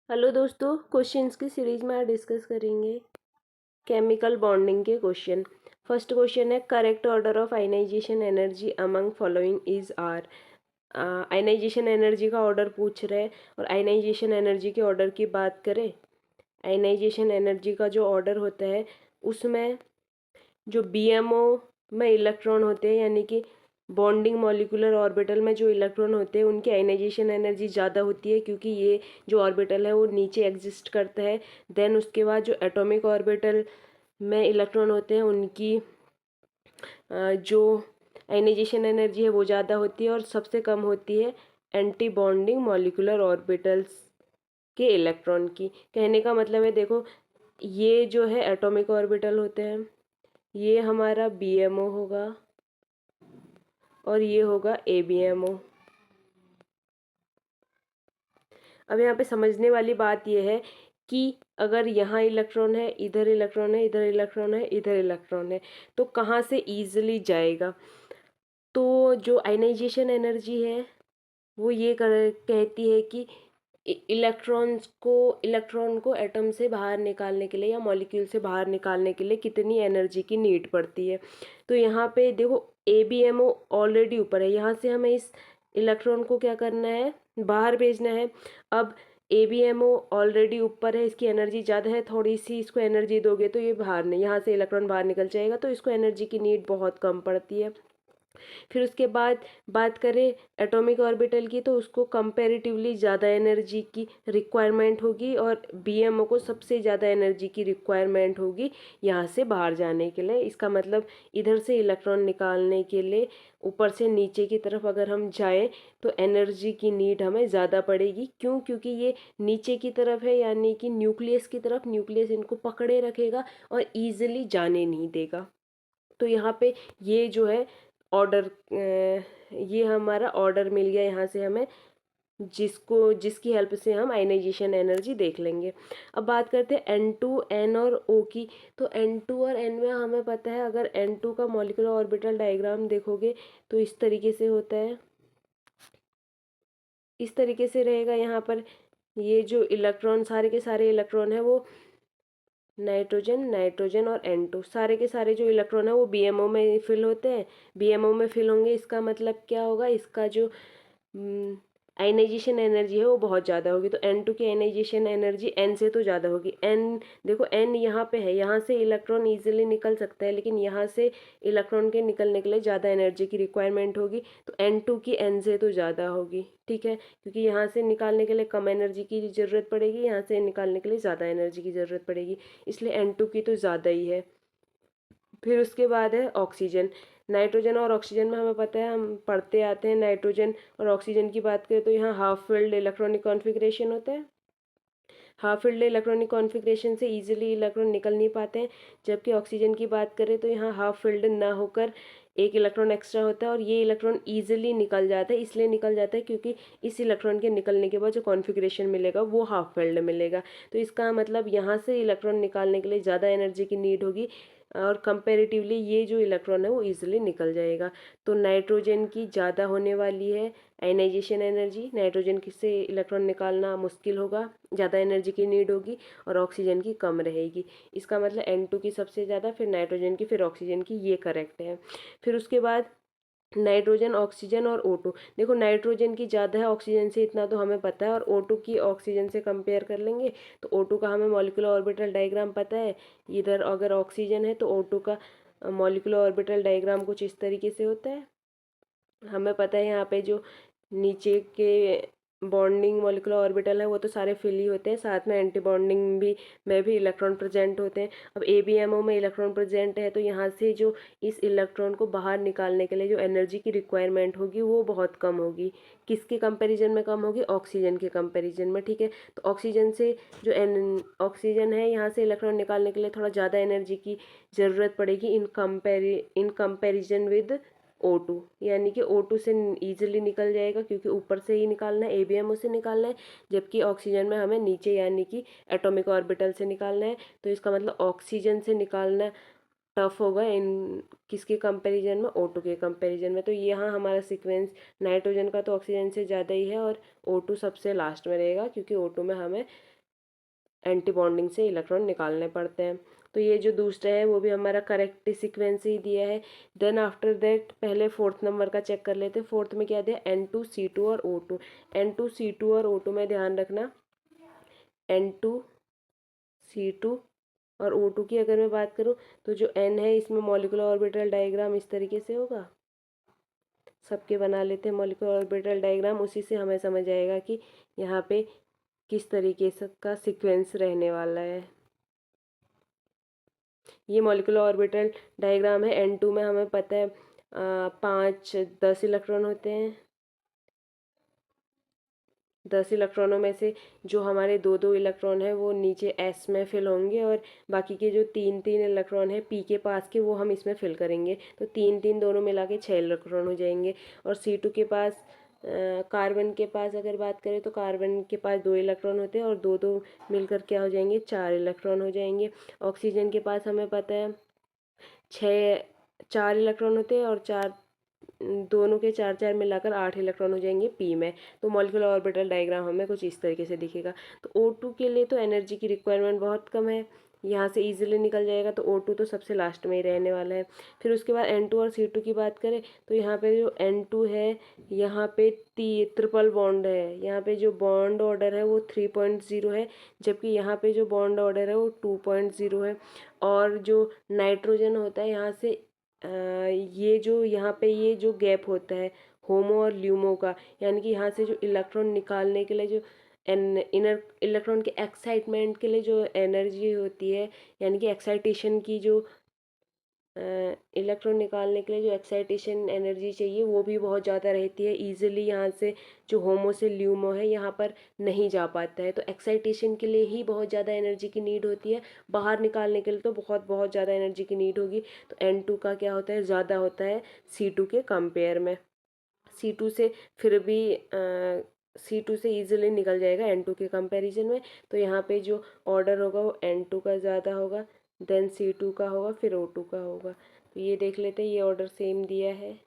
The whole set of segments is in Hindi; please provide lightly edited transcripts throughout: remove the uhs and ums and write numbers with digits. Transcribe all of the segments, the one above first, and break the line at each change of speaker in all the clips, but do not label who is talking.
हेलो दोस्तों, क्वेश्चंस की सीरीज में आज डिस्कस करेंगे केमिकल बॉन्डिंग के क्वेश्चन। फर्स्ट क्वेश्चन है correct order of ionization energy among following is are. Ionization energy का ऑर्डर पूछ रहे हैं और आयनाइजेशन एनर्जी के ऑर्डर की बात करें। आयनाइजेशन एनर्जी का जो ऑर्डर होता है उसमें जो बीएमओ में इलेक्ट्रॉन होते हैं, यानी कि बॉन्डिंग मॉलिक्यूलर ऑर्बिटल में जो इलेक्ट्रॉन होते हैं उनकी आयनाइजेशन एनर्जी ज़्यादा होती है, क्योंकि ये जो ऑर्बिटल है वो नीचे एग्जिस्ट करता है। देन उसके बाद जो एटॉमिक ऑर्बिटल में इलेक्ट्रॉन होते हैं उनकी जो आयनाइजेशन एनर्जी है वो ज़्यादा होती है और सबसे कम होती है एंटी बॉन्डिंग मॉलिक्यूलर ऑर्बिटल्स के इलेक्ट्रॉन की। कहने का मतलब है, देखो ये जो है एटॉमिक ऑर्बिटल होते हैं, ये हमारा बीएमओ होगा और ये होगा एबीएमओ। अब यहाँ पे समझने वाली बात यह है कि अगर यहाँ इलेक्ट्रॉन है, इधर इलेक्ट्रॉन है, इधर इलेक्ट्रॉन है, इधर इलेक्ट्रॉन है, तो कहाँ से ईजिली जाएगा। तो जो आयनाइजेशन एनर्जी है वो ये कहती है कि इलेक्ट्रॉन को एटम से बाहर निकालने के लिए या मॉलिक्यूल से बाहर निकालने के लिए कितनी एनर्जी की नीड पड़ती है। तो यहाँ पे देखो एबीएमओ ऑलरेडी ऊपर है, यहाँ से हमें इस इलेक्ट्रॉन को क्या करना है, बाहर भेजना है। अब एबीएमओ ऑलरेडी ऊपर है, इसकी एनर्जी ज़्यादा है, थोड़ी सी इसको एनर्जी दोगे तो ये बाहर नहीं, यहाँ से इलेक्ट्रॉन बाहर निकल जाएगा, तो इसको एनर्जी की नीड बहुत कम पड़ती है। फिर उसके बाद बात करें एटॉमिक ऑर्बिटल की, तो उसको कंपैरेटिवली ज़्यादा एनर्जी की रिक्वायरमेंट होगी और बीएमओ को सबसे ज़्यादा एनर्जी की रिक्वायरमेंट होगी यहाँ से बाहर जाने के लिए। इसका मतलब इधर से इलेक्ट्रॉन निकालने के लिए ऊपर से नीचे की तरफ अगर हम जाएं तो एनर्जी की नीड हमें ज़्यादा पड़ेगी। क्यों? क्योंकि ये नीचे की तरफ है, यानी कि न्यूक्लियस की तरफ, न्यूक्लियस इनको पकड़े रखेगा और ईजिली जाने नहीं देगा। तो यहाँ पे ये जो है ऑर्डर, ये हमारा ऑर्डर मिल गया यहाँ से हमें, जिसकी हेल्प से हम आयनाइजेशन एनर्जी देख लेंगे। अब बात करते हैं N2 N और O की। तो N2 और N में हमें पता है, अगर N2 का मॉलिक्यूलर ऑर्बिटल डायग्राम देखोगे तो इस तरीके से होता है, इस तरीके से रहेगा। यहाँ पर ये जो इलेक्ट्रॉन, सारे के सारे इलेक्ट्रॉन है वो नाइट्रोजन, नाइट्रोजन और N2, सारे के सारे जो इलेक्ट्रॉन है वो बीएमओ में फिल होते हैं। बीएमओ में फिल होंगे, इसका मतलब क्या होगा, इसका जो आयनाइजेशन एनर्जी है वो बहुत ज़्यादा होगी। तो N2 की आयनाइजेशन एनर्जी N से तो ज़्यादा होगी। N देखो N यहाँ पे है, यहाँ से इलेक्ट्रॉन ईजिली निकल सकता है, लेकिन यहाँ से इलेक्ट्रॉन के निकलने के लिए ज़्यादा एनर्जी की रिक्वायरमेंट होगी। तो N2 की N से तो ज़्यादा होगी, ठीक है, क्योंकि यहाँ से निकालने के लिए कम एनर्जी की ज़रूरत पड़ेगी, यहाँ से निकालने के लिए ज़्यादा एनर्जी की ज़रूरत पड़ेगी, इसलिए N2 की तो ज़्यादा ही है। फिर उसके बाद है ऑक्सीजन। नाइट्रोजन और ऑक्सीजन में हमें पता है, हम पढ़ते आते हैं, नाइट्रोजन और ऑक्सीजन की बात करें तो यहाँ हाफ फिल्ड इलेक्ट्रॉनिक कॉन्फ़िगरेशन होता है। हाफ फिल्ड इलेक्ट्रॉनिक कॉन्फ़िगरेशन से इजीली इलेक्ट्रॉन निकल नहीं पाते हैं। जबकि ऑक्सीजन की बात करें तो यहाँ हाफ फिल्ड ना होकर एक इलेक्ट्रॉन एक्स्ट्रा होता है और ये इलेक्ट्रॉन ईजिली निकल जाता है। इसलिए निकल जाता है क्योंकि इस इलेक्ट्रॉन के निकलने के बाद जो कॉन्फ़िगरेशन मिलेगा वो हाफ फिल्ड मिलेगा। तो इसका मतलब यहाँ से इलेक्ट्रॉन निकालने के लिए ज़्यादा एनर्जी की नीड होगी और कंपैरेटिवली ये जो इलेक्ट्रॉन है वो ईजिली निकल जाएगा। तो नाइट्रोजन की ज़्यादा होने वाली है आयनाइजेशन एनर्जी, नाइट्रोजन से इलेक्ट्रॉन निकालना मुश्किल होगा, ज़्यादा एनर्जी की नीड होगी, और ऑक्सीजन की कम रहेगी। इसका मतलब N2 की सबसे ज़्यादा, फिर नाइट्रोजन की, फिर ऑक्सीजन की, ये करेक्ट है। फिर उसके बाद नाइट्रोजन, ऑक्सीजन और O2। देखो नाइट्रोजन की ज़्यादा है ऑक्सीजन से, इतना तो हमें पता है, और O2 की ऑक्सीजन से कंपेयर कर लेंगे तो O2 का हमें मॉलिक्यूलर ऑर्बिटल डायग्राम पता है। इधर अगर ऑक्सीजन है तो O2 का मॉलिक्यूलर ऑर्बिटल डायग्राम कुछ इस तरीके से होता है। हमें पता है यहाँ पे जो नीचे के बॉन्डिंग मॉलिक्यूलर ऑर्बिटल है वो तो सारे फिल ही होते हैं, साथ में एंटी बॉन्डिंग भी में भी इलेक्ट्रॉन प्रेजेंट होते हैं। अब एबीएमओ में इलेक्ट्रॉन प्रेजेंट है तो यहाँ से जो इस इलेक्ट्रॉन को बाहर निकालने के लिए जो एनर्जी की रिक्वायरमेंट होगी वो बहुत कम होगी। किसके कंपैरिजन में कम होगी? ऑक्सीजन के कंपैरिजन में, ठीक है। तो ऑक्सीजन से जो ऑक्सीजन है, यहाँ से इलेक्ट्रॉन निकालने के लिए थोड़ा ज़्यादा एनर्जी की ज़रूरत पड़ेगी इन कंपेरिजन विद O2, यानी कि O2 से ईजिली निकल जाएगा क्योंकि ऊपर से ही निकालना है, एबीएमओ से निकालना है। जबकि ऑक्सीजन में हमें नीचे यानी कि एटॉमिक ऑर्बिटल से निकालना है। तो इसका मतलब ऑक्सीजन से निकालना टफ होगा इन किसके कंपैरिजन में? O2 के कंपैरिजन में। तो यहाँ हमारा सीक्वेंस नाइट्रोजन का तो ऑक्सीजन से ज़्यादा ही है और O2 सबसे लास्ट में रहेगा, क्योंकि O2 में हमें एंटी बॉन्डिंग से इलेक्ट्रॉन निकालने पड़ते हैं। तो ये जो दूसरा है वो भी हमारा करेक्ट सीक्वेंस ही दिया है। देन आफ्टर दैट पहले फोर्थ नंबर का चेक कर लेते हैं। फोर्थ में क्या दिया, N2C2 और O2। N2C2 और O2 में ध्यान रखना, N2C2 और O2 की अगर मैं बात करूँ तो जो N है इसमें मॉलिक्यूलर ऑर्बिटल डायग्राम इस तरीके से होगा। सबके बना लेते हैं मॉलिक्यूलर ऑर्बिटल डायग्राम, उसी से हमें समझ आएगा कि यहाँ पे किस तरीके से का सीक्वेंस रहने वाला है। ये मॉलिक्यूलर ऑर्बिटल डायग्राम है। N2 में हमें पता है 5-10 इलेक्ट्रॉन होते हैं। 10 इलेक्ट्रॉनों में से जो हमारे 2-2 इलेक्ट्रॉन है वो नीचे S में फिल होंगे, और बाकी के जो 3-3 इलेक्ट्रॉन है P के पास के वो हम इसमें फिल करेंगे। तो 3-3 दोनों मिला के 6 इलेक्ट्रॉन हो जाएंगे। और C2 के पास कार्बन के पास अगर बात करें तो कार्बन के पास 2 इलेक्ट्रॉन होते हैं, और 2-2 मिलकर क्या हो जाएंगे, 4 इलेक्ट्रॉन हो जाएंगे। ऑक्सीजन के पास हमें पता है 4 इलेक्ट्रॉन होते हैं, और दोनों के 4-4 मिलाकर 8 इलेक्ट्रॉन हो जाएंगे पी में। तो मॉलिक्यूलर ऑर्बिटल डायग्राम हमें कुछ इस तरीके से दिखेगा। तो O2 के लिए तो एनर्जी की रिक्वायरमेंट बहुत कम है, यहाँ से इजीली निकल जाएगा। तो O2 तो सबसे लास्ट में ही रहने वाला है। फिर उसके बाद N2 और C2 की बात करें तो यहाँ पे जो N2 है यहाँ पे ट्रिपल बॉन्ड है। यहाँ पे जो बॉन्ड ऑर्डर है वो 3.0 है, जबकि यहाँ पे जो बॉन्ड ऑर्डर है वो 2.0 है। और जो नाइट्रोजन होता है यहाँ से ये जो यहाँ पे ये जो गैप होता है होमो और ल्यूमो का, यानी कि यहाँ से जो इलेक्ट्रॉन निकालने के लिए जो इनर इलेक्ट्रॉन के एक्साइटमेंट के लिए जो एनर्जी होती है, यानी कि एक्साइटेशन की जो इलेक्ट्रॉन निकालने के लिए जो एक्साइटेशन एनर्जी चाहिए वो भी बहुत ज़्यादा रहती है। ईजिली यहाँ से जो होमो से ल्यूमो है यहाँ पर नहीं जा पाता है। तो एक्साइटेशन के लिए ही बहुत ज़्यादा एनर्जी की नीड होती है, बाहर निकालने के लिए तो बहुत बहुत ज़्यादा एनर्जी की नीड होगी। तो N2 का क्या होता है, ज़्यादा होता है C2 के कंपेयर में। C2 से फिर भी C2 से ईजिली निकल जाएगा N2 के कंपैरिजन में। तो यहाँ पे जो ऑर्डर होगा वो N2 का ज़्यादा होगा, देन C2 का होगा, फिर O2 का होगा। तो ये देख लेते हैं, ये ऑर्डर सेम दिया है।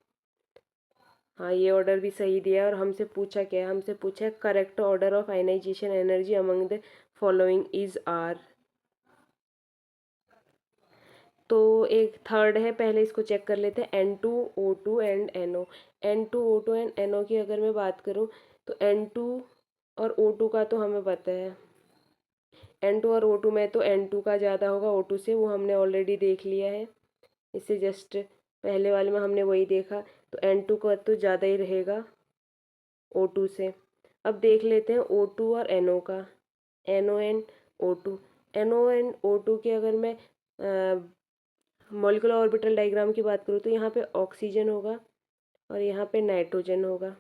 हाँ, ये ऑर्डर भी सही दिया है। और हमसे पूछा क्या है, हमसे पूछा है correct order of ionization energy among the following is are. तो एक थर्ड है, पहले इसको चेक कर लेते हैं। N2O2 and NO। N2O2 and NO की अगर मैं बात करूँ तो N2 और O2 का तो हमें पता है। N2 और O2 में तो N2 का ज़्यादा होगा O2 से, वो हमने ऑलरेडी देख लिया है। इससे जस्ट पहले वाले में हमने वही देखा। तो N2 का तो ज़्यादा ही रहेगा O2 से। अब देख लेते हैं O2 और NO का, NO and O2। NO and O2 की अगर मैं मॉलिक्यूलर ऑर्बिटल डायग्राम की बात करूँ तो यहाँ पे ऑक्सीजन होगा, और यहाँ पे नाइट्रोजन होगा,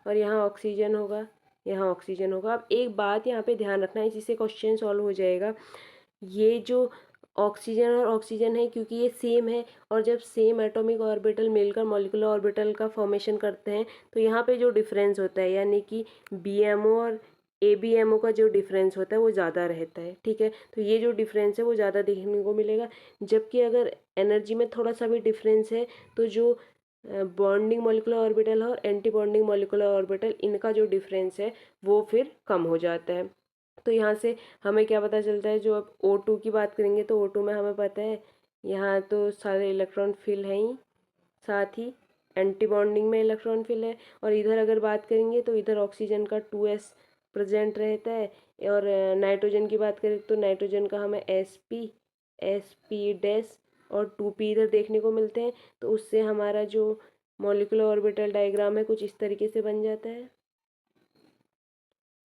और यहाँ ऑक्सीजन होगा, यहाँ ऑक्सीजन होगा। अब एक बात यहाँ पे ध्यान रखना है, इसी से क्वेश्चन सॉल्व हो जाएगा। ये जो ऑक्सीजन और ऑक्सीजन है क्योंकि ये सेम है, और जब सेम एटॉमिक ऑर्बिटल मिलकर मॉलिक्यूलर ऑर्बिटल का फॉर्मेशन करते हैं तो यहाँ पे जो डिफरेंस होता है, यानी कि BMO और ABMO का जो डिफरेंस होता है वो ज़्यादा रहता है। ठीक है, तो ये जो डिफरेंस है वो ज़्यादा देखने को मिलेगा। जबकि अगर एनर्जी में थोड़ा सा भी डिफरेंस है तो जो बॉन्डिंग मॉलिक्यूलर ऑर्बिटल है और एंटी बॉन्डिंग मॉलिक्यूलर ऑर्बिटल, इनका जो डिफरेंस है वो फिर कम हो जाता है। तो यहाँ से हमें क्या पता चलता है, जो अब O2 की बात करेंगे तो O2 में हमें पता है यहाँ तो सारे इलेक्ट्रॉन फिल हैं ही, साथ ही एंटी बॉन्डिंग में इलेक्ट्रॉन फिल है। और इधर अगर बात करेंगे तो इधर ऑक्सीजन का 2s प्रेजेंट रहता है, और नाइट्रोजन की बात करें तो नाइट्रोजन का हमें sp डैश और 2p इधर देखने को मिलते हैं। तो उससे हमारा जो मॉलिक्यूलर ऑर्बिटल डायग्राम है कुछ इस तरीके से बन जाता है,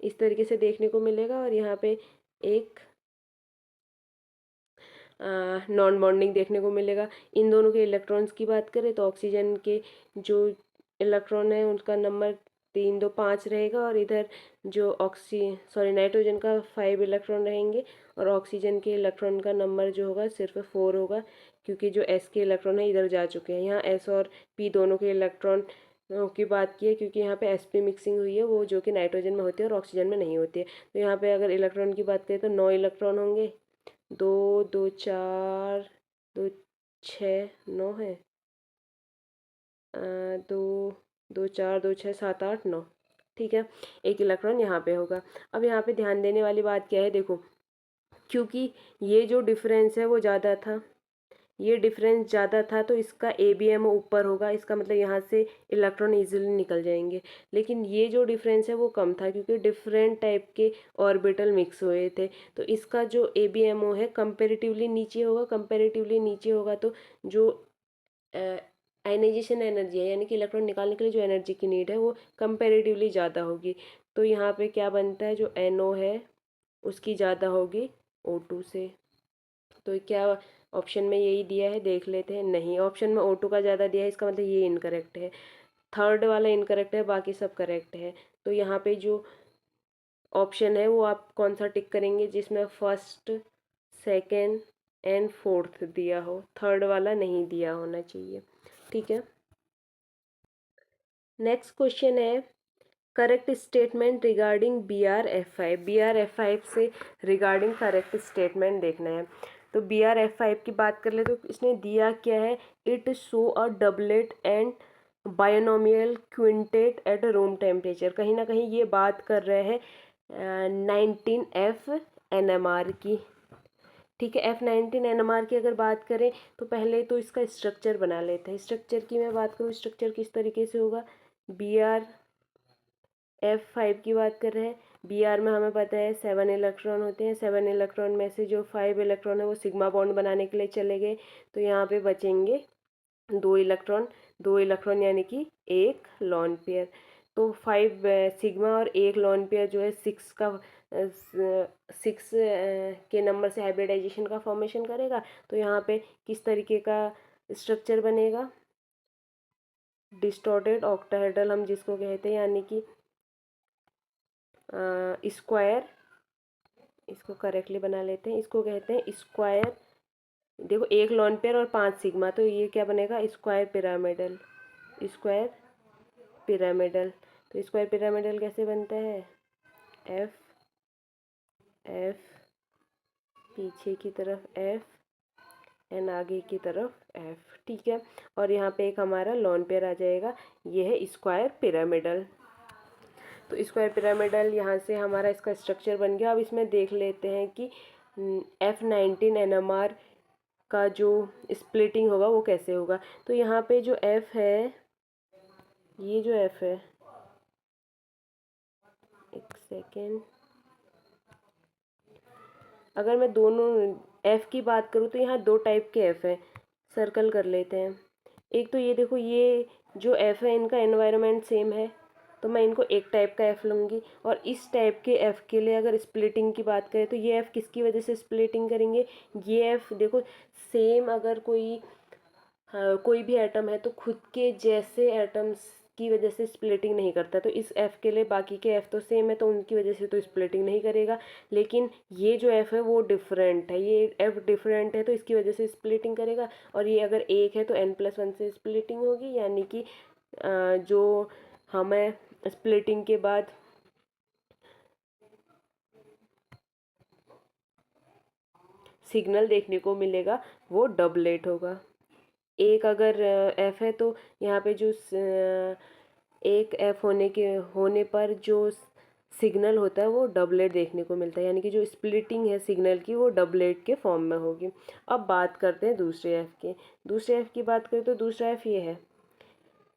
इस तरीके से देखने को मिलेगा। और यहाँ पे एक नॉन बॉन्डिंग देखने को मिलेगा। इन दोनों के इलेक्ट्रॉन्स की बात करें तो ऑक्सीजन के जो इलेक्ट्रॉन है उनका नंबर 3 2 5 रहेगा, और इधर जो नाइट्रोजन का 5 इलेक्ट्रॉन रहेंगे, और ऑक्सीजन के इलेक्ट्रॉन का नंबर जो होगा सिर्फ 4 होगा, क्योंकि जो S के इलेक्ट्रॉन है इधर जा चुके हैं। यहाँ S और P दोनों के इलेक्ट्रॉन की बात की है, क्योंकि यहाँ पे sp मिक्सिंग हुई है, वो जो कि नाइट्रोजन में होती है और ऑक्सीजन में नहीं होती है। तो यहाँ पे अगर इलेक्ट्रॉन की बात करें तो 9 इलेक्ट्रॉन होंगे, 2 2 4 2 6 9 है, 2 2 4 2 6 7 8 9। ठीक है, एक इलेक्ट्रॉन यहाँ पे होगा। अब यहाँ पे ध्यान देने वाली बात क्या है, देखो क्योंकि ये जो डिफरेंस है वो ज़्यादा था, ये डिफरेंस ज़्यादा था तो इसका ABM ऊपर होगा, इसका मतलब यहाँ से इलेक्ट्रॉन इजीली निकल जाएंगे। लेकिन ये जो डिफरेंस है वो कम था क्योंकि डिफरेंट टाइप के ऑर्बिटल मिक्स हुए थे, तो इसका जो ABMO है कंपेरेटिवली नीचे होगा। कंपेरेटिवली नीचे होगा तो जो आयनाइजेशन एनर्जी है यानी कि इलेक्ट्रॉन निकालने के लिए जो एनर्जी की नीड है वो कंपेरेटिवली ज़्यादा होगी। तो यहाँ पे क्या बनता है, जो NO है उसकी ज़्यादा होगी O2 से। तो क्या ऑप्शन में यही दिया है, देख लेते हैं। नहीं, ऑप्शन में O2 का ज़्यादा दिया है, इसका मतलब ये इनकरेक्ट है। थर्ड वाला इनकरेक्ट है, बाकी सब करेक्ट है। तो यहाँ पे जो ऑप्शन है वो आप कौन सा टिक करेंगे, जिसमें फर्स्ट, सेकेंड एंड फोर्थ दिया हो, थर्ड वाला नहीं दिया होना चाहिए। ठीक है, नेक्स्ट क्वेश्चन है correct statement regarding BR-F5। BR-F5 से रिगार्डिंग करेक्ट स्टेटमेंट देखना है। तो BR-F5 की बात कर ले तो इसने दिया क्या है, it show a doublet and binomial quintet at room temperature. कहीं ना कहीं ये बात कर रहे हैं 19F NMR की। ठीक है, F19 NMR की अगर बात करें तो पहले तो इसका स्ट्रक्चर बना लेते हैं। स्ट्रक्चर की मैं बात करूँ, स्ट्रक्चर किस तरीके से होगा, BR-F5 की बात कर रहे हैं। BR में हमें पता है 7 इलेक्ट्रॉन होते हैं। 7 इलेक्ट्रॉन में से जो 5 इलेक्ट्रॉन है वो सिग्मा बॉन्ड बनाने के लिए चले गए, तो यहाँ पे बचेंगे 2 इलेक्ट्रॉन। 2 इलेक्ट्रॉन यानी कि एक लॉन पेयर। तो 5 सिग्मा और एक लॉन पेयर जो है 6 का 6 के नंबर से हाइब्रिडाइजेशन का फॉर्मेशन करेगा। तो यहाँ पे किस तरीके का स्ट्रक्चर बनेगा, डिस्टॉर्टेड ऑक्टाहेड्रल हम जिसको कहते हैं, यानी कि स्क्वायर, इसको करेक्टली बना लेते हैं, इसको कहते हैं स्क्वायर। देखो एक लॉन पेयर और 5 सिग्मा, तो ये क्या बनेगा, स्क्वायर पिरामिडल। स्क्वायर पिरामिडल, तो स्क्वायर पिरामिडल कैसे बनता है, F F पीछे की तरफ F एंड आगे की तरफ F। ठीक है, और यहाँ पे एक हमारा लॉन पेयर आ जाएगा, ये है स्क्वायर पिरामिडल। तो स्क्वायर पिरामिडल यहाँ से हमारा इसका स्ट्रक्चर बन गया। अब इसमें देख लेते हैं कि F19 NMR का जो स्प्लिटिंग होगा वो कैसे होगा। तो यहाँ पे जो F है, ये जो F है, एक सेकेंड, अगर मैं दोनों F की बात करूँ तो यहाँ 2 टाइप के F है, सर्कल कर लेते हैं। एक तो ये देखो, ये जो F है इनका एनवायरनमेंट सेम है, तो मैं इनको एक टाइप का F लूँगी। और इस टाइप के F के लिए अगर स्प्लिटिंग की बात करें तो ये F किसकी वजह से स्प्लिटिंग करेंगे, ये F देखो सेम, अगर कोई भी एटम है तो खुद के जैसे एटम्स की वजह से स्प्लिटिंग नहीं करता। तो इस F के लिए बाकी के F तो सेम है, तो उनकी वजह से तो स्प्लिटिंग नहीं करेगा। लेकिन ये जो F है वो डिफरेंट है, ये F डिफरेंट है तो इसकी वजह से स्प्लिटिंग करेगा। और ये अगर एक है तो N+1 से स्प्लिटिंग होगी, यानी कि जो हमें स्प्लिटिंग के बाद सिग्नल देखने को मिलेगा वो डबलेट होगा। एक अगर F है तो यहाँ पे जो एक F होने पर जो सिग्नल होता है वो डबलेट देखने को मिलता है, यानी कि जो स्प्लिटिंग है सिग्नल की वो डबलेट के फॉर्म में होगी। अब बात करते हैं दूसरे F की। दूसरे F की बात करें तो दूसरा F ये है,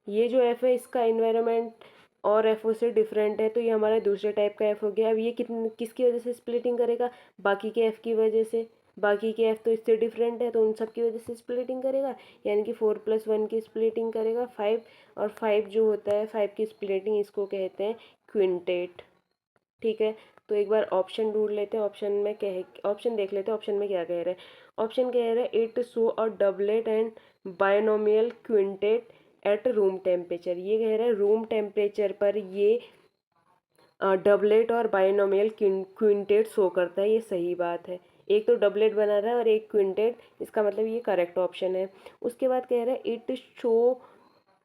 ये जो F है इसका इन्वायरमेंट और FO से डिफरेंट है, तो ये हमारा दूसरे टाइप का F हो गया। अब ये किसकी वजह से स्प्लिटिंग करेगा, बाकी के F की वजह से। बाकी के F तो इससे डिफरेंट है तो उन सब की वजह से स्प्लिटिंग करेगा, यानी कि 4+1 की स्प्लिटिंग करेगा 5। और 5 जो होता है 5 की स्प्लिटिंग, इसको कहते हैं क्विंटेट। ठीक है, तो एक बार ऑप्शन ढूंढ लेते हैं, ऑप्शन देख लेते हैं ऑप्शन में क्या कह रहा है। ऑप्शन कह रहा है it show a doublet and binomial quintet at room temperature. ये कह रहा है रूम टेम्परेचर पर ये डबलेट और बायनोमियल क्विंटेट शो करता है, ये सही बात है। एक तो डबलेट बना रहा है और एक क्विंटेट, इसका मतलब ये करेक्ट ऑप्शन है। उसके बाद कह रहा है it show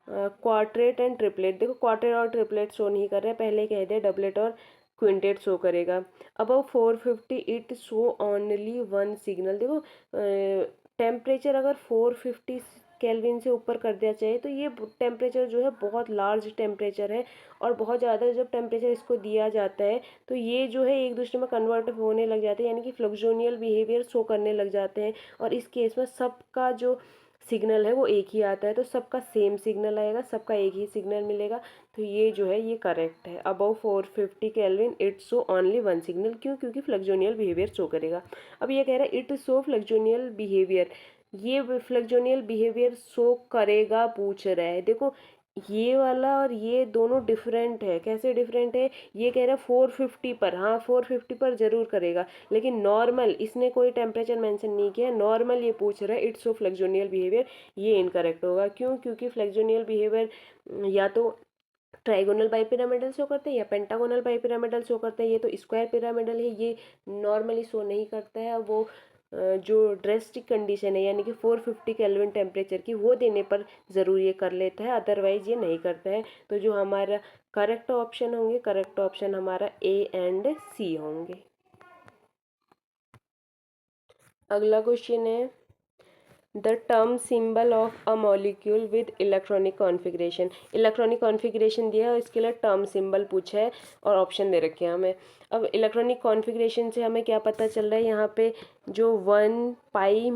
quartet and triplet. देखो क्वार्टेट और ट्रिपलेट शो नहीं कर रहे हैं, पहले कह दिया डबलेट और क्विंटेट शो करेगा। अब 450 इट शो ओनली 1 सिग्नल। देखो टेम्परेचर अगर 450 केल्विन से ऊपर कर दिया चाहिए। तो ये टेम्परेचर जो है बहुत लार्ज टेम्परेचर है और बहुत ज़्यादा जब टेम्परेचर इसको दिया जाता है तो ये जो है एक दूसरे में कन्वर्ट होने लग जाते हैं, यानी कि फ्लक्जोनियल बिहेवियर शो करने लग जाते हैं। और इस केस में सबका जो सिग्नल है वो एक ही आता है, तो सबका सेम सिग्नल आएगा, सबका एक ही सिग्नल मिलेगा। तो ये जो है ये करेक्ट है। Above 450 kelvin it show only one signal, क्यों? क्योंकि फ्लक्जोनियल बिहेवियर शो करेगा। अब ये कह रहा है इट शो फ्लक्जोनियल बिहेवियर, ये फ्लक्जोनियल बिहेवियर शो करेगा पूछ रहा है। देखो ये वाला और ये दोनों डिफरेंट है। कैसे डिफरेंट है? ये कह रहा है 450 पर, हाँ 450 पर जरूर करेगा, लेकिन नॉर्मल इसने कोई टेम्परेचर मेंशन नहीं किया, नॉर्मल ये पूछ रहा है इट्स ऑफ फ्लेक्जोनियल बिहेवियर। ये इनकरेक्ट होगा। क्यों? क्योंकि फ्लेक्जोनियल बिहेवियर या तो ट्राइगोनल बाई पिरामिडल शो करते हैं या पेंटागोनल बाई पिरामिडल शो करते हैं। ये तो स्क्वायर पिरामिडल है, ये नॉर्मली शो नहीं करता है। अब वो जो ड्रेस्टिक कंडीशन है यानी कि 450 केल्विन टेम्परेचर की, वो देने पर ज़रूर ये कर लेता है, अदरवाइज ये नहीं करता है। तो जो हमारा करेक्ट ऑप्शन होंगे, करेक्ट ऑप्शन हमारा ए एंड सी होंगे। अगला क्वेश्चन है the term symbol of a molecule with electronic configuration. Electronic configuration दिया है और इसके लिए टर्म सिंबल पूछा है और ऑप्शन दे रखे हैं हमें। अब इलेक्ट्रॉनिक कॉन्फ़िगरेशन से हमें क्या पता चल रहा है, यहाँ पे जो 1 पाई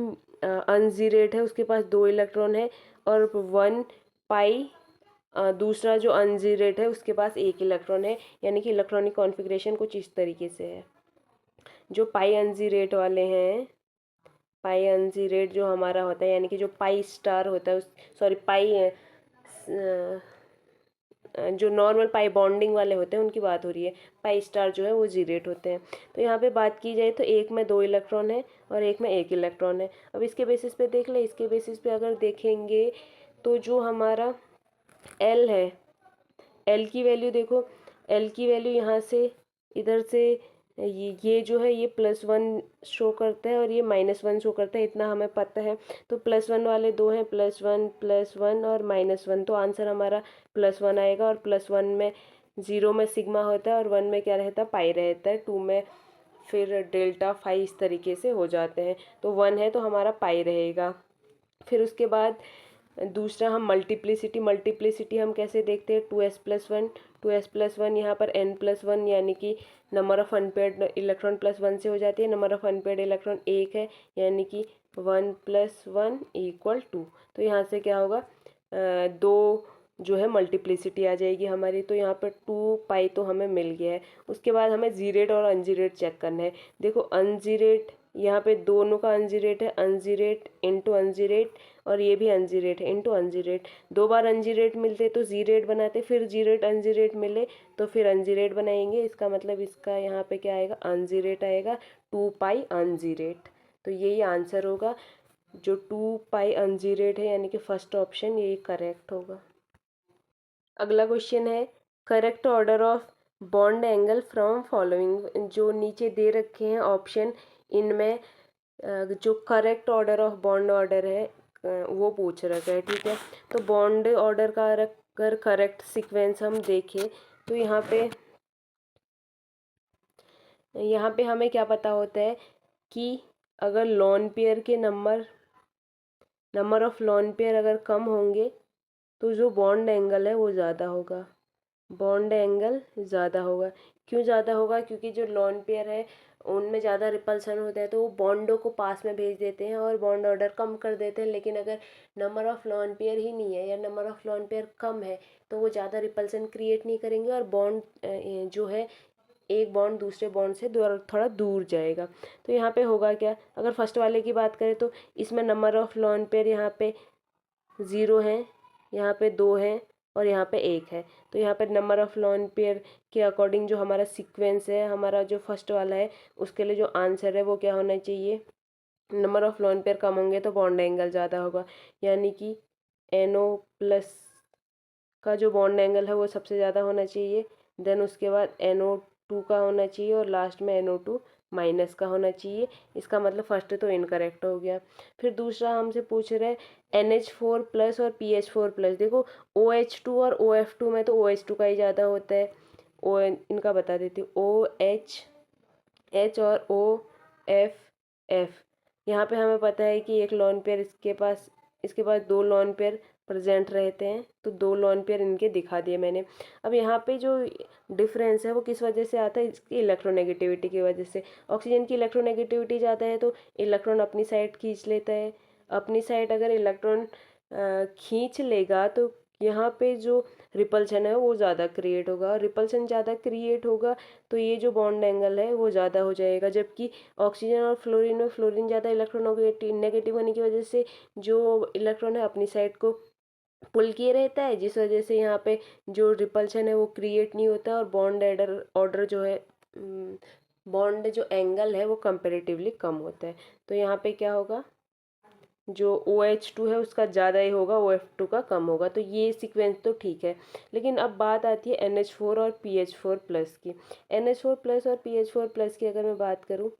अनजीरेट है उसके पास 2 इलेक्ट्रॉन है, और 1 पाई दूसरा जो अनजीरेट है उसके पास 1 इलेक्ट्रॉन है। यानी कि इलेक्ट्रॉनिक कॉन्फ़िगरेशन कुछ इस तरीके से है। जो पाई अनजीरेट वाले हैं, पाई अनजीरेट जो हमारा होता है, यानी कि जो पाई स्टार होता है उस, सॉरी पाई जो नॉर्मल पाई बॉन्डिंग वाले होते हैं उनकी बात हो रही है। पाई स्टार जो है वो जीरेट होते हैं। तो यहाँ पे बात की जाए तो एक में 2 इलेक्ट्रॉन है और एक में 1 इलेक्ट्रॉन है। अब इसके बेसिस पे देख ले, इसके बेसिस पे अगर देखेंगे तो जो हमारा एल है, एल की वैल्यू देखो, एल की वैल्यू यहाँ से इधर से ये जो है ये +1 शो करता है और ये -1 शो करता है, इतना हमें पता है। तो +1 वाले दो हैं, +1 और -1, तो आंसर हमारा +1 आएगा। और +1 में 0 में सिग्मा होता है और 1 में क्या रहता है? पाई रहता है। 2 में फिर डेल्टा फाई इस तरीके से हो जाते हैं। तो 1 है तो हमारा पाई रहेगा। फिर उसके बाद दूसरा हम मल्टीप्लिसिटी हम कैसे देखते हैं? 2s+1 यहाँ पर n+1 यानी कि नंबर ऑफ अनपेयर्ड इलेक्ट्रॉन +1 से हो जाती है। नंबर ऑफ अनपेयर्ड इलेक्ट्रॉन 1 है, यानी कि 1 + 1 = 2। तो यहाँ से क्या होगा? 2 जो है मल्टीप्लिसिटी आ जाएगी हमारी। तो यहाँ पर 2 पाई तो हमें मिल गया है। उसके बाद हमें जीरेट और अनजीरेट चेक करना है। देखो अनजीरेट, यहाँ पे दोनों का अनजीरेट है, अनजीरेट इंटू अनजीरेट, और ये भी अनजीरेट है इंटू अनजीरेट। 2 बार अनजीरेट मिलते तो जीरेट बनाते, फिर जीरेट अनजीरेट मिले तो फिर अनजीरेट बनाएंगे। इसका मतलब इसका यहाँ पे क्या आएगा? अनजीरेट आएगा, 2 पाई अनजीरेट। तो यही आंसर होगा, जो 2 पाई अनजीरेट है, यानी कि फर्स्ट ऑप्शन यही करेक्ट होगा। अगला क्वेश्चन है correct order of bond angle from following. जो नीचे दे रखे हैं ऑप्शन, इनमें जो correct order of bond order है वो पूछ रखा है, ठीक है। तो बॉन्ड ऑर्डर का अगर करेक्ट सीक्वेंस हम देखें तो यहाँ पे हमें क्या पता होता है कि अगर लोन पेयर के नंबर ऑफ लोन पेयर अगर कम होंगे तो जो बॉन्ड एंगल है वो ज़्यादा होगा, बॉन्ड एंगल ज़्यादा होगा। क्यों ज़्यादा होगा? क्योंकि जो लोन पेयर है उनमें ज़्यादा रिपल्सन होता है तो वो बॉन्डों को पास में भेज देते हैं और बॉन्ड ऑर्डर कम कर देते हैं। लेकिन अगर नंबर ऑफ़ लोन पेयर ही नहीं है या नंबर ऑफ़ लोन पेयर कम है तो वो ज़्यादा रिपल्सन क्रिएट नहीं करेंगे और बॉन्ड जो है एक बॉन्ड दूसरे बॉन्ड से थोड़ा दूर जाएगा। तो यहाँ पे होगा क्या? अगर फर्स्ट वाले की बात करें तो इसमें नंबर ऑफ़ लोन पेयर यहाँ पे 0 है, यहाँ पे 2 है और यहाँ पे 1 है। तो यहाँ पे नंबर ऑफ़ लोन पेयर के अकॉर्डिंग जो हमारा सीक्वेंस है, हमारा जो फर्स्ट वाला है, उसके लिए जो आंसर है वो क्या होना चाहिए? नंबर ऑफ़ लोन पेयर कम होंगे तो बॉन्ड एंगल ज़्यादा होगा, यानी कि NO+ का जो बॉन्ड एंगल है वो सबसे ज़्यादा होना चाहिए। देन उसके बाद NO2 का होना चाहिए और लास्ट में NO2- का होना चाहिए। इसका मतलब फर्स्ट तो इनकरेक्ट हो गया। फिर दूसरा हमसे पूछ रहे हैं NH4+ और PH4+। देखो OH2 और OF2 में तो OH2 का ही ज़्यादा होता है। इनका बता देती हूँ, OH और OFF। यहाँ पे हमें पता है कि एक लोन पेयर इसके पास इसके बाद 2 लोन पेयर प्रेजेंट रहते हैं, तो 2 लोन पेयर इनके दिखा दिए मैंने। अब यहाँ पे जो डिफरेंस है वो किस वजह से आता है, इसकी इलेक्ट्रोनेगेटिविटी की वजह से। ऑक्सीजन की इलेक्ट्रोनेगेटिविटी ज़्यादा है तो इलेक्ट्रॉन अपनी साइड खींच लेता है। अपनी साइड अगर इलेक्ट्रॉन खींच लेगा तो यहाँ पे जो रिपल्शन है वो ज़्यादा क्रिएट होगा, और रिपल्शन ज़्यादा क्रिएट होगा तो ये जो बॉन्ड एंगल है वो ज़्यादा हो जाएगा। जबकि ऑक्सीजन और फ्लोरीन में फ्लोरीन ज़्यादा इलेक्ट्रोनेगेटिव नेगेटिव होने की वजह से जो इलेक्ट्रॉन है अपनी साइड को पुल किए रहता है, जिस वजह से यहाँ पे जो रिपल्शन है वो क्रिएट नहीं होता, और बॉन्ड एडर ऑर्डर जो है बॉन्ड जो एंगल है वो कंपेरेटिवली कम होता है। तो यहाँ पे क्या होगा, जो OH2 है उसका ज़्यादा ही होगा, OF2 का कम होगा। तो ये सीक्वेंस तो ठीक है। लेकिन अब बात आती है NH4 और PH4 प्लस की। NH4 प्लस और PH4 प्लस की अगर मैं बात करूँ,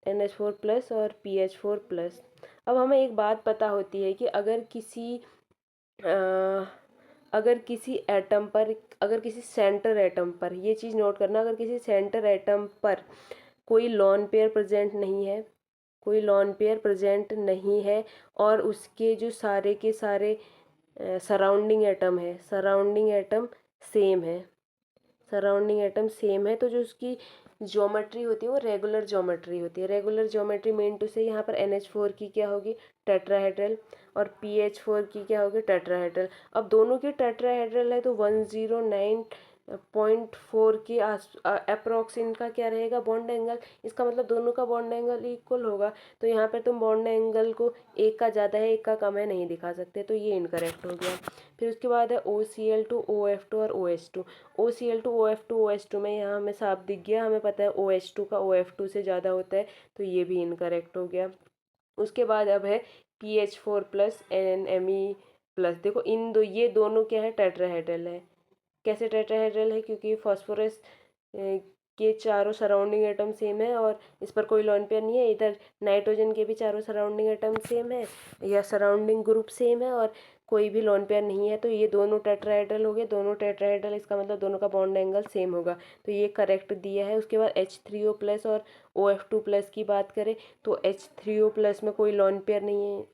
NH4 प्लस और PH4 प्लस, अब हमें एक बात पता होती है कि अगर किसी एटम पर, अगर किसी सेंटर एटम पर, ये चीज़ नोट करना, अगर किसी सेंटर एटम पर कोई लॉन पेयर प्रेजेंट नहीं है, कोई लॉन पेयर प्रेजेंट नहीं है, और उसके जो सारे के सारे सराउंडिंग एटम है, सराउंडिंग एटम सेम है, सराउंडिंग एटम सेम है, तो जो उसकी ज्योमेट्री होती है वो रेगुलर ज्योमेट्री होती है। रेगुलर ज्योमेट्री मीन टू से यहाँ पर NH4 की क्या होगी, टेट्राहेड्रल, और PH4 की क्या होगी, टेट्राहेड्रल। अब दोनों की टेट्राहेड्रल है तो 109.4 के आस अप्रोक्स इनका क्या रहेगा, बॉन्ड एंगल। इसका मतलब दोनों का बॉन्ड एंगल इक्वल होगा। तो यहाँ पर तुम बॉन्ड एंगल को एक का ज़्यादा है एक का कम है नहीं दिखा सकते, तो ये इनकरेक्ट हो गया। फिर उसके बाद है OCl2, OF2 और OH2। OCl2, OF2, OH2 में यहाँ हमें साफ दिख गया, हमें पता है OH2 का OF2 से ज़्यादा होता है, तो ये भी इनकरेक्ट हो गया। उसके बाद अब है PH4 प्लस NMe प्लस। देखो इन दो, ये दोनों क्या है, टेट्राहेड्रल है। कैसे टेट्राहेड्रल है, क्योंकि फॉस्फोरस के चारों सराउंडिंग एटम सेम है और इस पर कोई लोन पेयर नहीं है। इधर नाइट्रोजन के भी चारों सराउंडिंग एटम सेम है या सराउंडिंग ग्रुप सेम है और कोई भी लोन पेयर नहीं है, तो ये दोनों टेट्राहेड्रल हो गए। दोनों टेट्राहेड्रल, इसका मतलब दोनों का बॉन्ड एंगल सेम होगा, तो ये करेक्ट दिया है। उसके बाद H3O प्लस और OF2 प्लस की बात करें तो H3O प्लस में कोई लोन पेयर नहीं है,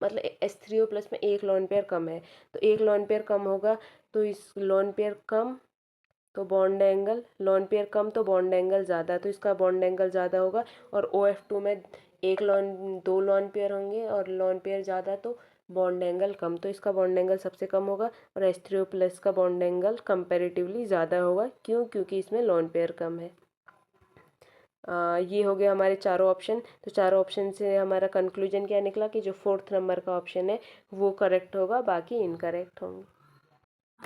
मतलब H3O प्लस में एक लोन पेयर कम है, तो एक लोन पेयर कम होगा, तो इस लोन पेयर कम तो बॉन्ड एंगल, लोन पेयर कम तो बॉन्ड एंगल ज़्यादा, तो इसका बॉन्ड एंगल ज़्यादा होगा। और OF2 में दो लोन पेयर होंगे और लोन पेयर ज़्यादा तो बॉन्ड एंगल कम, तो इसका बॉन्ड एंगल सबसे कम होगा। और H3O प्लस का बॉन्ड एंगल कंपेरेटिवली ज़्यादा होगा, क्यों, क्योंकि इसमें लोन पेयर कम है। ये हो गया हमारे चारों ऑप्शन। तो चारों ऑप्शन से हमारा कंक्लूजन क्या निकला कि जो 4th नंबर का ऑप्शन है वो करेक्ट होगा, बाकी इनकरेक्ट होंगे।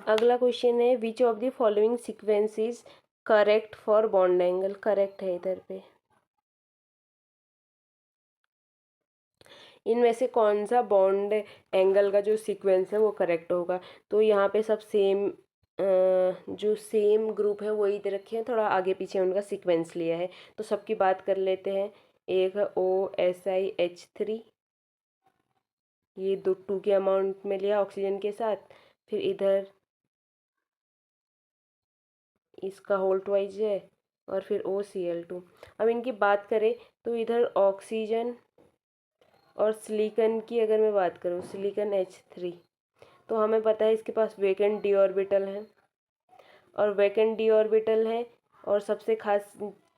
अगला क्वेश्चन है, which of the following sequence is correct for bond angle. Correct है इधर पे, इनमें से कौन सा बॉन्ड एंगल का जो सीक्वेंस है वो करेक्ट होगा। तो यहाँ पे सब सेम, जो सेम ग्रुप है वही दे रखे हैं, थोड़ा आगे पीछे उनका सीक्वेंस लिया है, तो सबकी बात कर लेते हैं। एक है OSiH3, ये 2 के अमाउंट में लिया ऑक्सीजन के साथ। फिर इधर इसका होल ट्वाइज है, और फिर OCl2। अब इनकी बात करें तो इधर ऑक्सीजन और सिलिकॉन की अगर मैं बात करूँ, सिलिकॉन H3, तो हमें पता है इसके पास वेकेंट डी ऑर्बिटल है, और वैकेंट डी ऑर्बिटल है, और सबसे खास,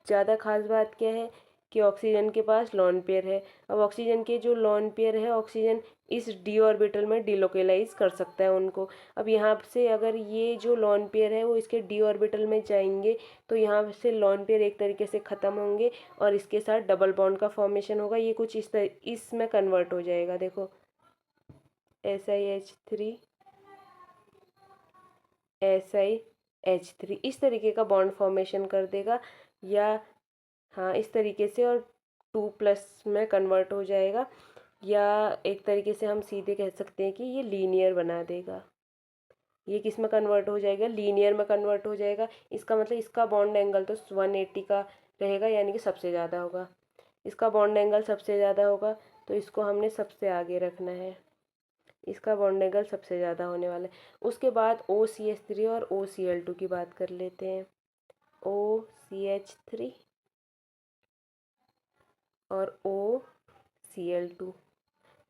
ज़्यादा खास बात क्या है कि ऑक्सीजन के पास लॉन पेयर है। अब ऑक्सीजन के जो लॉन पेयर है, ऑक्सीजन इस डी ऑर्बिटल में डिलोकेलाइज कर सकता है उनको। अब यहाँ से अगर ये जो लॉन पेयर है वो इसके डी ऑर्बिटल में जाएंगे तो यहाँ से लॉन पेयर एक तरीके से ख़त्म होंगे और इसके साथ डबल बॉन्ड का फॉर्मेशन होगा। ये कुछ इसमें कन्वर्ट हो जाएगा, देखो SiH3 SiH3 इस तरीके का बॉन्ड फॉर्मेशन कर देगा, या हाँ इस तरीके से, और 2+ में कन्वर्ट हो जाएगा, या एक तरीके से हम सीधे कह सकते हैं कि ये लीनियर बना देगा। ये किस में कन्वर्ट हो जाएगा, लीनियर में कन्वर्ट हो जाएगा। इसका मतलब इसका बॉन्ड एंगल तो 180 का रहेगा, यानी कि सबसे ज़्यादा होगा। इसका बॉन्ड एंगल सबसे ज़्यादा होगा तो इसको हमने सबसे आगे रखना है, इसका बॉन्ड एंगल सबसे ज़्यादा होने वाला है। उसके बाद OCH3 और OCl2 की बात कर लेते हैं। OCH3 और OCl2,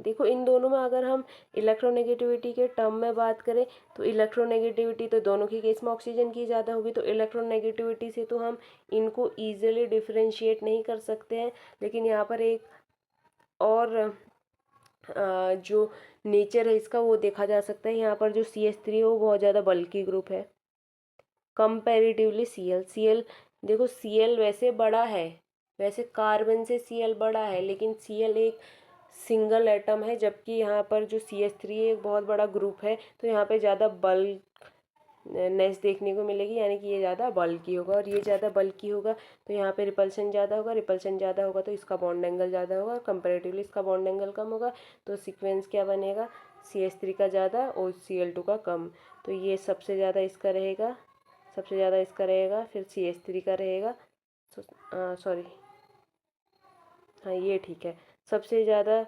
देखो इन दोनों में अगर हम इलेक्ट्रोनेगेटिविटी के टर्म में बात करें तो इलेक्ट्रोनेगेटिविटी तो दोनों की केस में ऑक्सीजन की ज़्यादा होगी, तो इलेक्ट्रोनेगेटिविटी से तो हम इनको ईजिली डिफ्रेंशिएट नहीं कर सकते हैं। लेकिन यहाँ पर एक और जो नेचर है इसका वो देखा जा सकता है। यहाँ पर जो CH3 है वो बहुत ज़्यादा बल्की ग्रुप है कंपैरेटिवली Cl। देखो Cl वैसे बड़ा है, वैसे कार्बन से Cl बड़ा है, लेकिन Cl एक सिंगल एटम है, जबकि यहाँ पर जो CH3 एक बहुत बड़ा ग्रुप है, तो यहाँ पे ज़्यादा बल्कनेस देखने को मिलेगी, यानी कि ये ज़्यादा बल्की होगा। और ये ज़्यादा बल्की होगा तो यहाँ पे रिपल्शन ज़्यादा होगा, रिपल्शन ज़्यादा होगा तो इसका बॉन्ड एंगल ज़्यादा होगा, कंपेरेटिवली इसका बॉन्ड एंगल कम होगा। तो सीक्वेंस क्या बनेगा, CH3 का ज़्यादा और Cl2 का कम। तो ये सबसे ज़्यादा इसका रहेगा, सबसे ज़्यादा इसका रहेगा, फिर CH3 का रहेगा, सॉरी हाँ ये ठीक है, सबसे ज़्यादा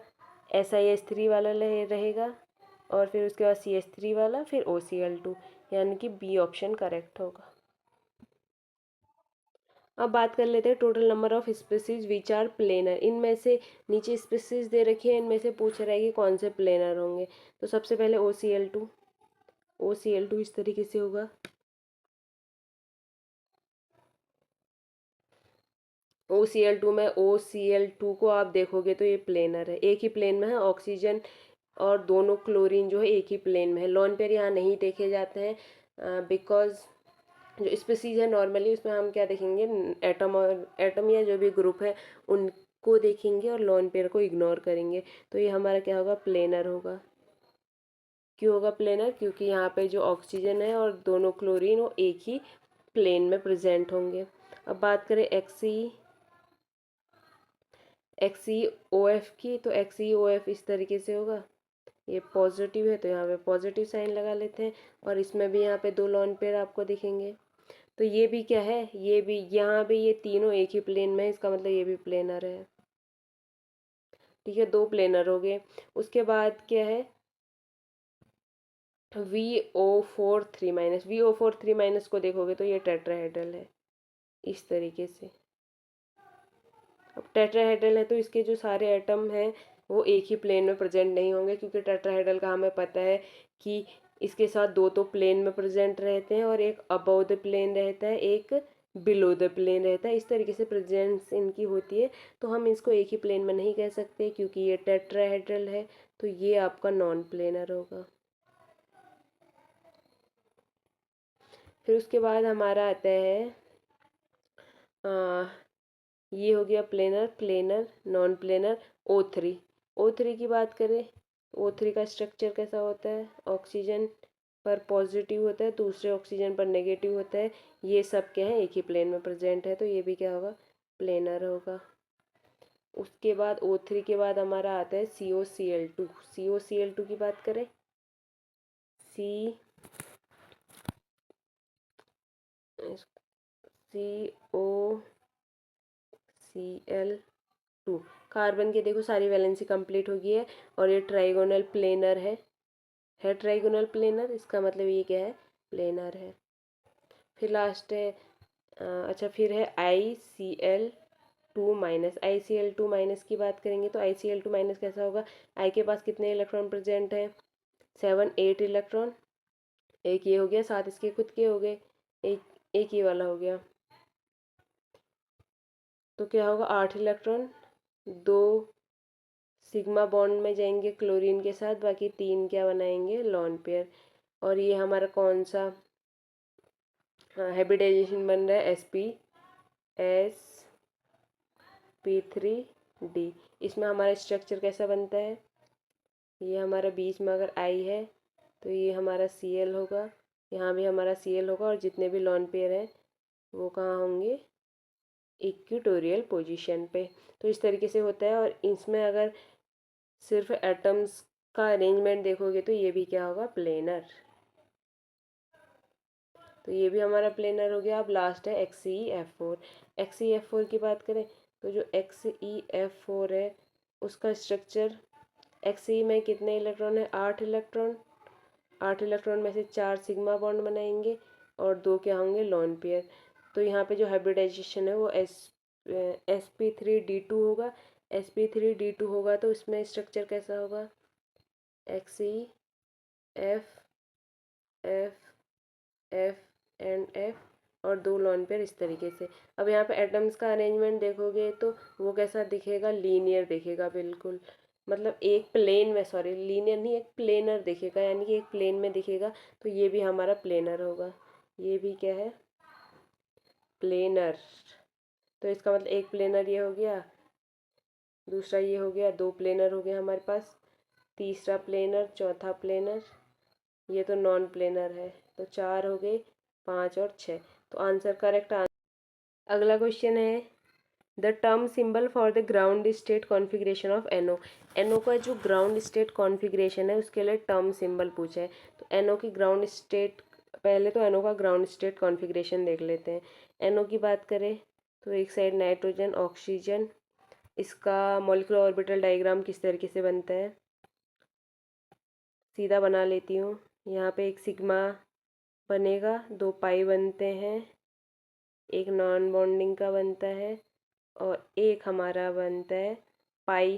SiH3 वाला रहेगा, और फिर उसके बाद CH3 वाला, फिर OCl2, यानी कि बी ऑप्शन करेक्ट होगा। अब बात कर लेते हैं total number of species which are planar. इनमें से नीचे स्पीसीज दे रखी है, इनमें से पूछ रहा है कि कौन से प्लेनर होंगे। तो सबसे पहले OCl2, OCl2 इस तरीके से होगा। OCl2 में OCl2 को आप देखोगे तो ये प्लेनर है, एक ही प्लेन में है। ऑक्सीजन और दोनों क्लोरीन जो है एक ही प्लेन में है। लॉन पेयर यहाँ नहीं देखे जाते हैं बिकॉज जो स्पीसीज है नॉर्मली उसमें हम क्या देखेंगे, एटम और एटम या जो भी ग्रुप है उनको देखेंगे और लॉन पेयर को इग्नोर करेंगे। तो ये हमारा क्या होगा, प्लेनर होगा। क्यों होगा प्लेनर, क्योंकि यहाँ पे जो ऑक्सीजन है और दोनों क्लोरीन वो एक ही प्लेन में प्रेजेंट होंगे। अब बात करें XeOF की, तो XeOF इस तरीके से होगा। ये पॉजिटिव है तो यहाँ पे पॉजिटिव साइन लगा लेते हैं, और इसमें भी यहाँ पे दो लॉन पेयर आपको दिखेंगे। तो ये भी क्या है, ये भी यहाँ पे ये तीनों एक ही प्लेन में है, इसका मतलब ये भी प्लेनर है। ठीक है, दो प्लेनर हो गए। उसके बाद क्या है, VO43-, VO43- को देखोगे तो ये टेट्राहेड्रल है इस तरीके से। अब टेट्राहेड्रल है तो इसके जो सारे एटम हैं वो एक ही प्लेन में प्रेजेंट नहीं होंगे, क्योंकि टेट्राहेड्रल का हमें पता है कि इसके साथ दो तो प्लेन में प्रेजेंट रहते हैं, और एक अबव द प्लेन रहता है, एक बिलो द प्लेन रहता है। इस तरीके से प्रेजेंस इनकी होती है। तो हम इसको एक ही प्लेन में नहीं कह सकते, क्योंकि ये टेट्राहेड्रल है, तो ये आपका नॉन प्लेनर होगा। फिर उसके बाद हमारा आता है ये हो गया planar, planar, non planar. O3 की बात करें, O3 का स्ट्रक्चर कैसा होता है, ऑक्सीजन पर पॉजिटिव होता है, दूसरे ऑक्सीजन पर नेगेटिव होता है। ये सब क्या है, एक ही प्लेन में प्रेजेंट है, तो ये भी क्या होगा, प्लेनर होगा। उसके बाद O3 के बाद हमारा आता है COCl2। COCl2 की बात करें, COCl2। कार्बन के देखो सारी वैलेंसी कंप्लीट हो गई है, और ये ट्राइगोनल प्लेनर है ट्राइगोनल प्लेनर, इसका मतलब ये क्या है, प्लेनर है। फिर लास्ट है अच्छा, फिर है ICl2-। की बात करेंगे तो ICl2- कैसा होगा, आई के पास कितने इलेक्ट्रॉन प्रेजेंट हैं, 7-8 इलेक्ट्रॉन। एक ये हो गया, साथ इसके खुद के हो गए, एक ये वाला हो गया, तो क्या होगा, 8 इलेक्ट्रॉन। दो सिग्मा बॉन्ड में जाएंगे क्लोरीन के साथ, बाकी 3 क्या बनाएंगे, लॉन पेयर। और ये हमारा कौन सा हाइब्रिडाइजेशन बन रहा है, sp3d। इसमें हमारा स्ट्रक्चर कैसा बनता है, ये हमारा बीच में अगर I है तो ये हमारा Cl होगा, यहाँ भी हमारा Cl होगा, और जितने भी लॉन पेयर हैं वो कहाँ होंगे, इक्वेटोरियल पोजीशन पे। तो इस तरीके से होता है। और इसमें अगर सिर्फ एटम्स का अरेंजमेंट देखोगे तो ये भी क्या होगा, प्लेनर। तो ये भी हमारा प्लेनर हो गया। अब लास्ट है XeF4। XeF4 की बात करें तो जो XeF4 है उसका स्ट्रक्चर, Xe में कितने इलेक्ट्रॉन है, 8 इलेक्ट्रॉन। 8 इलेक्ट्रॉन में से 4 सिग्मा बॉन्ड बनाएंगे और 2 क्या होंगे, लॉन पेयर। तो यहाँ पे जो हाइब्रिडाइजेशन है वो sp3d2 होगा। sp3d2 होगा तो इसमें स्ट्रक्चर कैसा होगा, Xe F F F and F और 2 लोन पेयर इस तरीके से। अब यहाँ पे एटम्स का अरेंजमेंट देखोगे तो वो कैसा दिखेगा, लीनियर दिखेगा बिल्कुल, मतलब एक प्लेन में, सॉरी लीनियर नहीं, एक प्लेनर दिखेगा, यानी कि एक प्लेन में दिखेगा। तो ये भी हमारा प्लेनर होगा, ये भी क्या है, प्लेनर। तो इसका मतलब एक प्लेनर ये हो गया, दूसरा ये हो गया, 2 प्लेनर हो गया हमारे पास, तीसरा प्लेनर, चौथा प्लेनर, ये तो नॉन प्लेनर है। तो 4 हो गए, 5 और 6। तो आंसर करेक्ट। अगला क्वेश्चन है the term symbol for the ground state configuration of NO. NO का जो ग्राउंड स्टेट कॉन्फ़िगरेशन है उसके लिए टर्म सिंबल पूछा है। तो एनओ की ग्राउंड स्टेट, पहले तो एनओ का ग्राउंड स्टेट कॉन्फ़िगरेशन देख लेते हैं। एनओ की बात करें तो एक साइड नाइट्रोजन ऑक्सीजन, इसका मॉलिक्यूलर ऑर्बिटल डायग्राम किस तरीके से बनता है, सीधा बना लेती हूँ। यहाँ पे एक सिग्मा बनेगा, 2 पाई बनते हैं, एक नॉन बॉन्डिंग का बनता है और एक हमारा बनता है पाई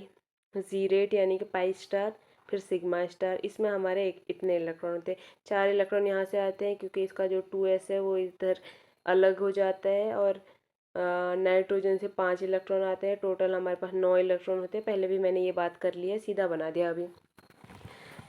जीरेट यानी कि पाई स्टार, फिर सिग्मा स्टार। इसमें हमारे इतने इलेक्ट्रॉन होते हैं, 4 इलेक्ट्रॉन यहाँ से आते हैं क्योंकि इसका जो 2s है वो इधर अलग हो जाता है, और नाइट्रोजन से 5 इलेक्ट्रॉन आते हैं, टोटल हमारे पास 9 इलेक्ट्रॉन होते हैं। पहले भी मैंने ये बात कर ली है, सीधा बना दिया अभी।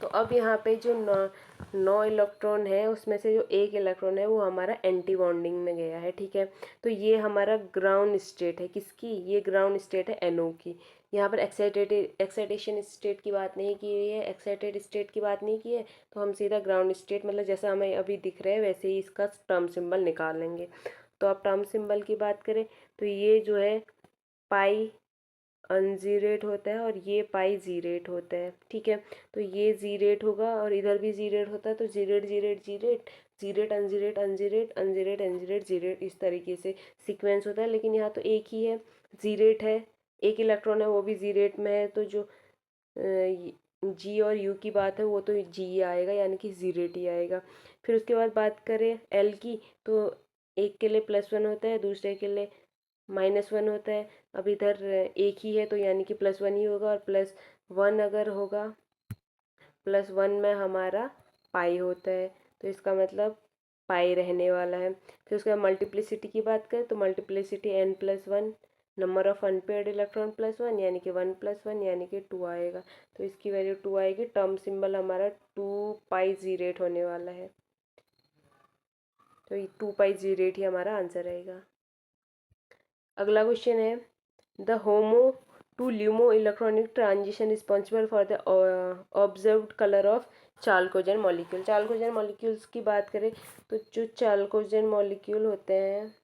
तो अब यहाँ पे जो 9 इलेक्ट्रॉन है उसमें से जो एक इलेक्ट्रॉन है वो हमारा एंटी बॉन्डिंग में गया है, ठीक है। तो ये हमारा ग्राउंड स्टेट है, किसकी, ये ग्राउंड स्टेट है एनओ की। यहाँ पर एक्साइटेशन स्टेट की बात नहीं की है, एक्साइटेड स्टेट की बात नहीं की है, तो हम सीधा ग्राउंड स्टेट मतलब जैसा हमें अभी दिख रहा है वैसे ही इसका टर्म सिंबल निकाल लेंगे। तो अब टर्म सिंबल की बात करें तो ये जो है पाई अनजीरेट होता है और ये पाई जीरेट होता है, ठीक है। तो ये जीरेट होगा और इधर भी जीरेट होता है, तो जीरेट जीरेट जीरेट, जीरेट अनजीरेट अनजीरेट अनजीरेट अनजीरेट जीरेट, इस तरीके से सीक्वेंस होता है। लेकिन यहाँ तो एक ही है, जीरेट है, एक इलेक्ट्रॉन है वो भी जीरेट में है, तो जो जी और यू की बात है वो तो जी आएगा, यानी कि जीरेट ही आएगा। फिर उसके बाद बात करें एल की, तो एक के लिए +1 होता है, दूसरे के लिए -1 होता है। अब इधर एक ही है तो यानी कि +1 ही होगा, और +1 अगर होगा, +1 में हमारा पाई होता है, तो इसका मतलब पाई रहने वाला है। फिर उसके बाद मल्टीप्लिसिटी की बात करें तो multiplicity n+1, number of unpaired electron +1 यानी कि 1 + 1 यानी कि 2 आएगा। तो इसकी वैल्यू 2 आएगी, टर्म सिंबल हमारा 2 पाई जीरेट होने वाला है। तो ये 2 पाई जीरेट ही हमारा आंसर आएगा। अगला क्वेश्चन है the HOMO to LUMO electronic transition responsible for the observed colour of chalcogen molecule. Chalcogen molecules की बात करें तो जो चाल्कोजेन मॉलिक्यूल होते हैं,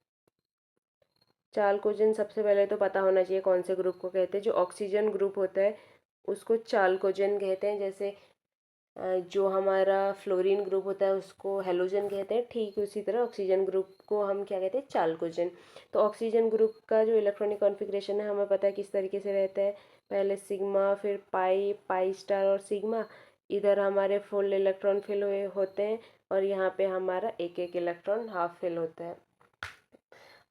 चाल्कोजेन सबसे पहले तो पता होना चाहिए कौन से ग्रुप को कहते हैं। जो ऑक्सीजन ग्रुप होता है उसको चाल्कोजेन कहते हैं, जैसे जो हमारा फ्लोरीन ग्रुप होता है उसको हेलोजन कहते हैं, ठीक उसी तरह ऑक्सीजन ग्रुप को हम क्या कहते हैं, चाल्कोजेन। तो ऑक्सीजन ग्रुप का जो इलेक्ट्रॉनिक कॉन्फ़िगरेशन है हमें पता है किस तरीके से रहता है, पहले सिग्मा, फिर पाई, पाई स्टार और सिग्मा। इधर हमारे फुल इलेक्ट्रॉन फिल हुए होते हैं और यहाँ पे हमारा एक एक इलेक्ट्रॉन हाफ फिल होता है।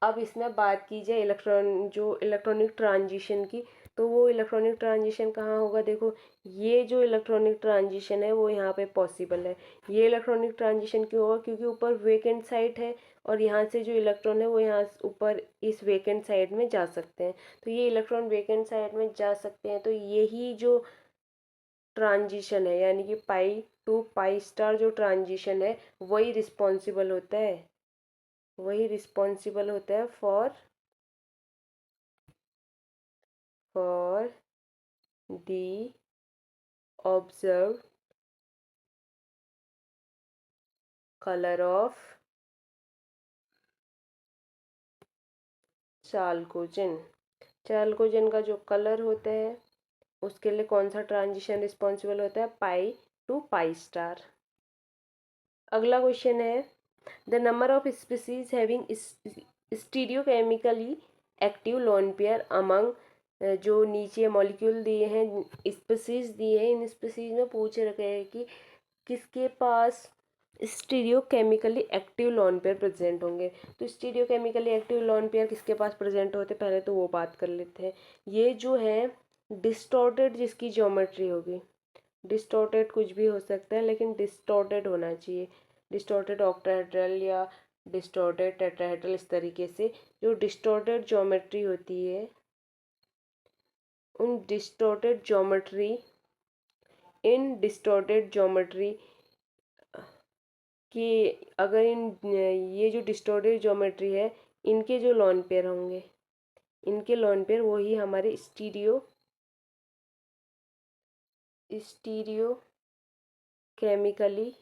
अब इसमें बात की जाए इलेक्ट्रॉनिक ट्रांजिशन की, तो वो इलेक्ट्रॉनिक ट्रांजिशन कहाँ होगा, देखो ये जो इलेक्ट्रॉनिक ट्रांजिशन है वो यहाँ पे पॉसिबल है। ये इलेक्ट्रॉनिक ट्रांजिशन क्यों होगा, क्योंकि ऊपर वेकेंट साइट है और यहाँ से जो इलेक्ट्रॉन है वो यहाँ ऊपर इस वेकेंट साइड में जा सकते हैं। तो ये इलेक्ट्रॉन वेकेंट साइड में जा सकते हैं, तो यही जो ट्रांजिशन है यानी कि पाई टू पाई स्टार जो ट्रांजिशन है वही रिस्पॉन्सिबल होता है, वही रिस्पॉन्सिबल होता है for the observe colour of chalcogen. Chalcogen का जो कलर होता है उसके लिए कौन सा ट्रांजिशन रिस्पॉन्सिबल होता है, पाई टू पाई स्टार। अगला क्वेश्चन है the number of species having stereochemically active lone pair among, जो नीचे मॉलिक्यूल दिए हैं, स्पीसीज दिए हैं, इन स्पीसीज में पूछ रखे हैं कि किसके पास stereo chemically active lone pair present होंगे। तो stereo chemically active lone pair किसके पास प्रेजेंट होते, पहले तो वो बात कर लेते हैं। ये जो है डिस्टॉर्टेड जिसकी ज्योमेट्री होगी, डिस्टॉर्टेड कुछ भी हो सकता है लेकिन डिस्टॉर्टेड होना चाहिए, डिस्टॉर्टेड ऑक्टाहेड्रल या डिस्टॉर्टेड टेट्राहेड्रल, इस तरीके से जो डिस्टॉर्टेड ज्योमेट्री होती है, उन डिस्टॉर्टेड ज्योमेट्री इन डिस्टॉर्टेड ज्योमेट्री कि अगर ये जो डिस्टॉर्टेड ज्योमेट्री है, इनके जो लॉन पेयर होंगे, इनके लॉन पेयर वही हमारे stereo chemically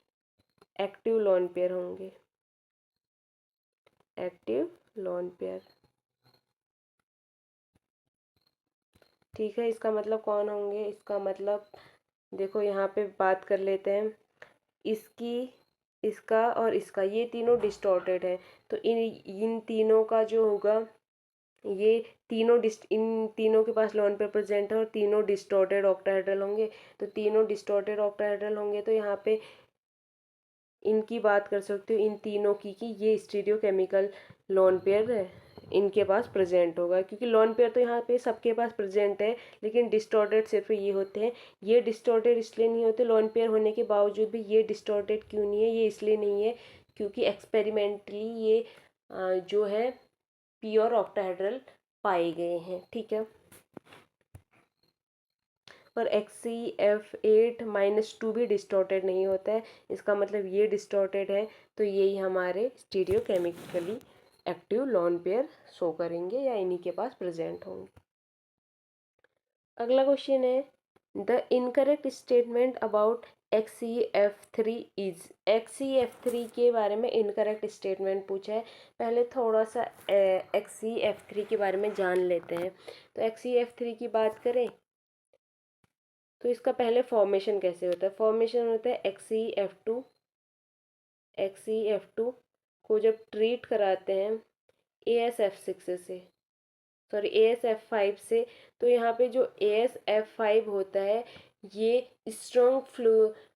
active lone pair होंगे, एक्टिव लॉन पेयर। ठीक है, इसका मतलब कौन होंगे, इसका मतलब देखो यहाँ पे बात कर लेते हैं, इसकी, इसका और इसका, ये तीनों डिस्टॉर्टेड है। तो इन तीनों का जो होगा, ये इन तीनों के पास लॉन पेयर प्रेजेंट है और तीनों डिस्टॉर्टेड ऑक्टाहेड्रल होंगे। तो तीनों डिस्टॉर्टेड ऑक्टाहेड्रल होंगे तो यहाँ पे इनकी बात कर सकते हो, इन तीनों की कि ये स्टीरियो केमिकल लॉन पेयर है, इनके पास प्रेजेंट होगा, क्योंकि लॉन पेयर तो यहाँ पे सबके पास प्रेजेंट है, लेकिन डिस्टॉर्टेड सिर्फ ये होते हैं। ये डिस्टॉर्टेड इसलिए नहीं होते, लॉन पेयर होने के बावजूद भी ये डिस्टॉर्टेड क्यों नहीं है, ये इसलिए नहीं है क्योंकि एक्सपेरिमेंटली ये जो है प्योर ऑक्टाहेड्रल पाए गए हैं। ठीक है, और XCF8-2 भी डिस्टॉर्टेड नहीं होता है, इसका मतलब ये डिस्टॉर्टेड है, तो यही हमारे stereo chemically active lone pair show करेंगे या इन्हीं के पास प्रेजेंट होंगे। अगला क्वेश्चन है, the incorrect statement about XCF3 is. XCF3 के बारे में इनकरेक्ट स्टेटमेंट पूछा है। पहले थोड़ा सा XCF3 के बारे में जान लेते हैं। तो XCF3 की बात करें तो इसका पहले फॉर्मेशन कैसे होता है, फॉर्मेशन होता है XCF2 को जब ट्रीट कराते हैं AsF6 से, सॉरी AsF5 से, तो यहाँ पे जो AsF5 होता है ये स्ट्रॉन्ग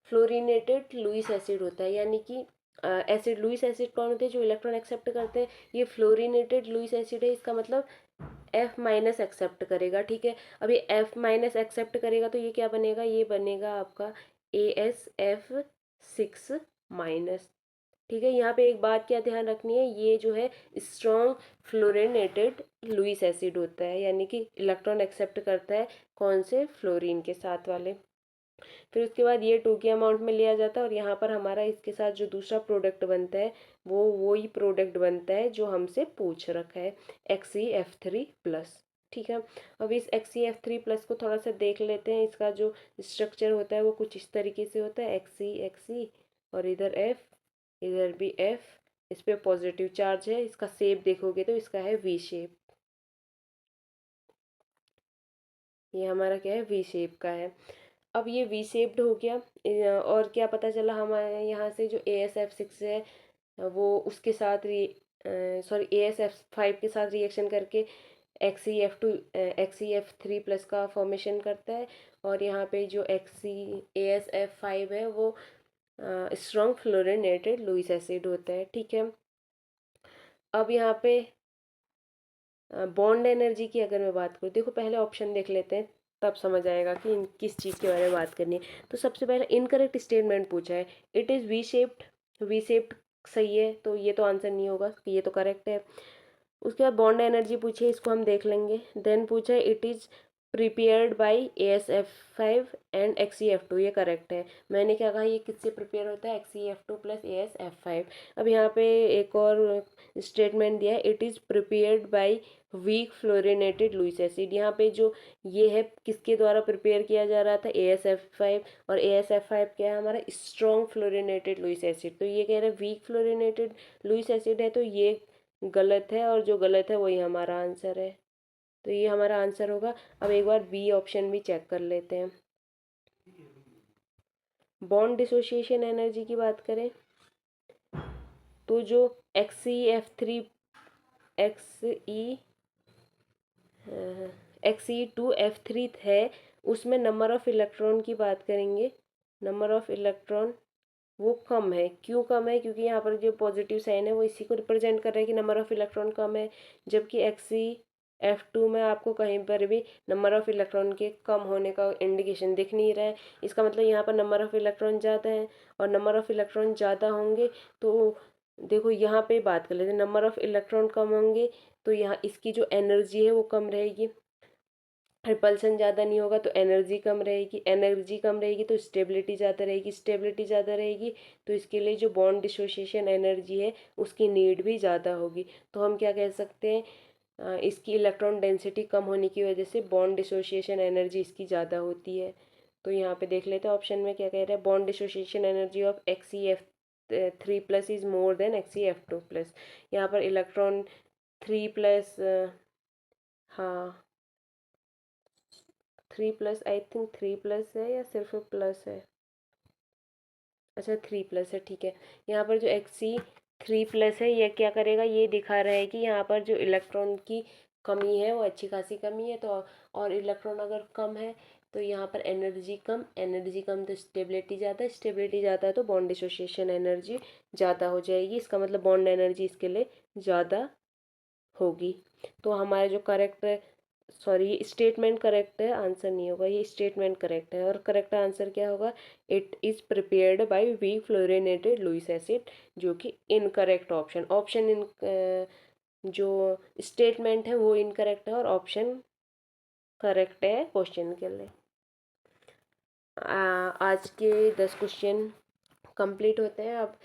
फ्लोरिनेटेड लुइस एसिड होता है, यानी कि एसिड, लुइस एसिड कौन होते हैं, जो इलेक्ट्रॉन एक्सेप्ट करते हैं, ये फ्लोरिनेटेड लुइस एसिड है, इसका मतलब F- एक्सेप्ट करेगा। ठीक है, अब ये F- एक्सेप्ट करेगा तो ये क्या बनेगा, ये बनेगा आपका AsF6-। ठीक है, यहाँ पे एक बात क्या ध्यान रखनी है, ये जो है स्ट्रॉन्ग फ्लोरिनेटेड लुइस एसिड होता है, यानी कि इलेक्ट्रॉन एक्सेप्ट करता है कौन से, फ्लोरीन के साथ वाले। फिर उसके बाद ये 2 के अमाउंट में लिया जाता है और यहाँ पर हमारा इसके साथ जो दूसरा प्रोडक्ट बनता है वो वही प्रोडक्ट बनता है जो हमसे पूछ रखा है, XCF3+। ठीक है, अब इस XCF3+ को थोड़ा सा देख लेते हैं। इसका जो स्ट्रक्चर होता है वो कुछ इस तरीके से होता है, XC और इधर F, इधर भी F, इस पे पॉजिटिव चार्ज है। इसका शेप देखोगे तो इसका है V शेप, ये हमारा क्या है, वी शेप का है। अब ये वी शेप्ड हो गया, और क्या पता चला हमारे यहाँ से जो AsF6 है वो उसके साथ सॉरी AsF5 के साथ रिएक्शन करके XCF3+ का फॉर्मेशन करता है, और यहाँ पे जो AsF5 है वो स्ट्रॉन्ग फ्लोरिनेटेड लुइस एसिड होता है। ठीक है, अब यहाँ पे बॉन्ड एनर्जी की अगर मैं बात करूँ, देखो पहले ऑप्शन देख लेते हैं तब समझ आएगा कि किस चीज़ के बारे में बात करनी है। तो सबसे पहले इनकरेक्ट स्टेटमेंट पूछा है, it is V shaped, V shaped सही है, तो ये तो आंसर नहीं होगा, ये तो करेक्ट है। उसके बाद बॉन्ड एनर्जी पूछी है, इसको हम देख लेंगे। देन पूछा है it is prepared bye AsF5 and XCF2, ये करेक्ट है। मैंने क्या कहा, ये किससे प्रिपेयर होता है, XCF2 प्लस AsF5। अब यहाँ पे एक और स्टेटमेंट दिया है, it is prepared by weak fluorinated Lewis acid. यहाँ पे जो ये है किसके द्वारा प्रिपेयर किया जा रहा था, AsF5, और AsF5 क्या है हमारा, स्ट्रॉन्ग फ्लोरिनेटेड लुइस एसिड। तो ये कह रहे हैं वीक फ्लोरिनेटेड लुइस एसिड है, तो ये गलत है, और जो गलत है वही हमारा आंसर है, तो ये हमारा आंसर होगा। अब एक बार बी ऑप्शन भी चेक कर लेते हैं। बॉन्ड डिसोसिएशन एनर्जी की बात करें तो जो XCF3 XE2F3 है, उसमें नंबर ऑफ इलेक्ट्रॉन की बात करेंगे, नंबर ऑफ इलेक्ट्रॉन वो कम है। क्यों कम है? क्योंकि यहाँ पर जो पॉजिटिव साइन है वो इसी को रिप्रेजेंट कर रहा है कि नंबर ऑफ इलेक्ट्रॉन कम है, जबकि Xc F2 में आपको कहीं पर भी नंबर ऑफ इलेक्ट्रॉन के कम होने का इंडिकेशन दिख नहीं रहा है। इसका मतलब यहाँ पर नंबर ऑफ इलेक्ट्रॉन ज़्यादा है, और नंबर ऑफ इलेक्ट्रॉन ज़्यादा होंगे तो देखो यहाँ पे बात कर लेते हैं। नंबर ऑफ इलेक्ट्रॉन कम होंगे तो यहाँ इसकी जो एनर्जी है वो कम रहेगी। रिपल्सन ज़्यादा नहीं होगा तो एनर्जी कम रहेगी, एनर्जी कम रहेगी तो स्टेबिलिटी ज़्यादा रहेगी, स्टेबिलिटी ज़्यादा रहेगी तो इसके लिए जो बॉन्ड डिसोसिएशन एनर्जी है उसकी नीड भी ज़्यादा होगी। तो हम क्या कह सकते हैं, इसकी इलेक्ट्रॉन डेंसिटी कम होने की वजह से बॉन्ड डिसोसिएशन एनर्जी इसकी ज़्यादा होती है। तो यहाँ पे देख लेते हैं ऑप्शन में क्या कह रहा है। Bond dissociation energy of Xcf3+ is more than Xcf2+। यहाँ पर इलेक्ट्रॉन 3+, हाँ 3+, आई थिंक 3+ है या सिर्फ प्लस है। अच्छा 3+ है, ठीक है। यहाँ पर जो Xc3+ है ये क्या करेगा, ये दिखा रहा है कि यहाँ पर जो इलेक्ट्रॉन की कमी है वो अच्छी खासी कमी है। तो और इलेक्ट्रॉन अगर कम है तो यहाँ पर एनर्जी कम, एनर्जी कम तो स्टेबिलिटी ज़्यादा, स्टेबिलिटी ज़्यादा है तो बॉन्ड डिसोसिएशन एनर्जी ज़्यादा हो जाएगी। इसका मतलब बॉन्ड एनर्जी इसके लिए ज़्यादा होगी। तो हमारा जो करेक्ट, सॉरी ये स्टेटमेंट करेक्ट है, आंसर नहीं होगा, ये स्टेटमेंट करेक्ट है। और करेक्ट आंसर क्या होगा, it is prepared by weak fluorinated Lewis acid, जो कि इनकरेक्ट ऑप्शन, ऑप्शन इन जो स्टेटमेंट है वो इनकरेक्ट है और ऑप्शन करेक्ट है क्वेश्चन के लिए। आज के 10 क्वेश्चन कंप्लीट होते हैं। अब